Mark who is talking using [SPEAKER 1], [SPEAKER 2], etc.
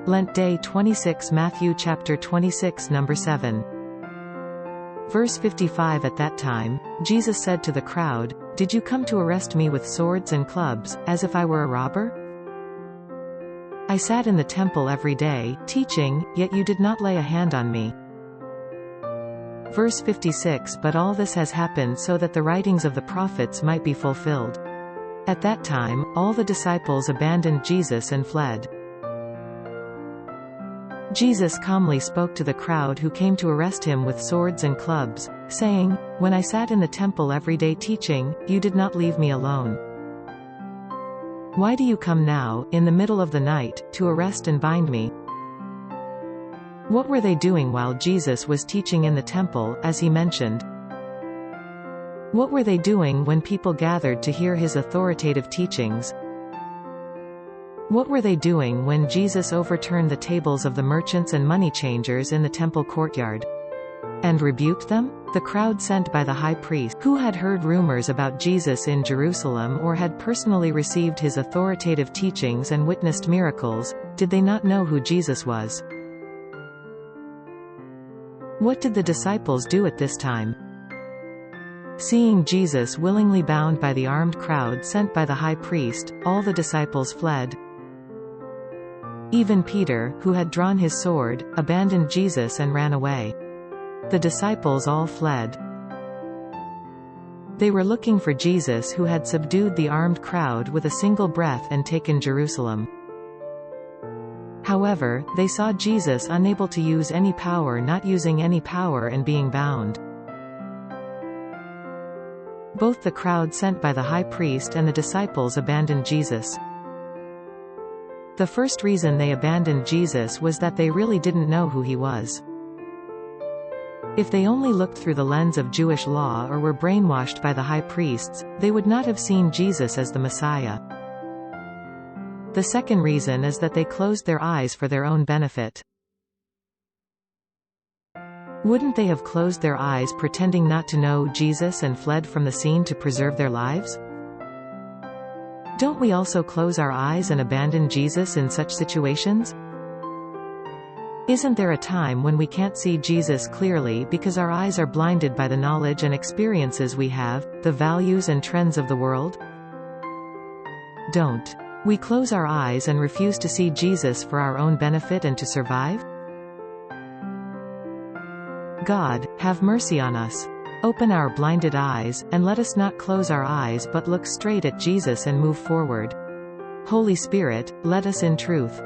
[SPEAKER 1] Lent Day 26, Matthew chapter 26 number 7. Verse 55. At that time, Jesus said to the crowd, "Did you come to arrest me with swords and clubs, as if I were a robber? I sat in the temple every day, teaching, yet you did not lay a hand on me." Verse 56. But all this has happened so that the writings of the prophets might be fulfilled. At that time, all the disciples abandoned Jesus and fled. Jesus calmly spoke to the crowd who came to arrest him with swords and clubs, saying, "When I sat in the temple every day teaching, you did not leave me alone. Why do you come now, in the middle of the night, to arrest and bind me?" What were they doing while Jesus was teaching in the temple, as he mentioned? What were they doing when people gathered to hear his authoritative teachings? What were they doing when Jesus overturned the tables of the merchants and money changers in the temple courtyard? And rebuked them? The crowd sent by the high priest, who had heard rumors about Jesus in Jerusalem or had personally received his authoritative teachings and witnessed miracles, did they not know who Jesus was? What did the disciples do at this time? Seeing Jesus willingly bound by the armed crowd sent by the high priest, all the disciples fled. Even Peter, who had drawn his sword, abandoned Jesus and ran away. The disciples all fled. They were looking for Jesus, who had subdued the armed crowd with a single breath and taken Jerusalem. However, they saw Jesus unable to use any power, not using any power, and being bound. Both the crowd sent by the high priest and the disciples abandoned Jesus. The first reason they abandoned Jesus was that they really didn't know who he was. If they only looked through the lens of Jewish law or were brainwashed by the high priests, they would not have seen Jesus as the Messiah. The second reason is that they closed their eyes for their own benefit. Wouldn't they have closed their eyes pretending not to know Jesus and fled from the scene to preserve their lives? Don't we also close our eyes and abandon Jesus in such situations? Isn't there a time when we can't see Jesus clearly because our eyes are blinded by the knowledge and experiences we have, the values and trends of the world? Don't we close our eyes and refuse to see Jesus for our own benefit and to survive? God, have mercy on us. Open our blinded eyes, and let us not close our eyes but look straight at Jesus and move forward. Holy Spirit, lead us in truth.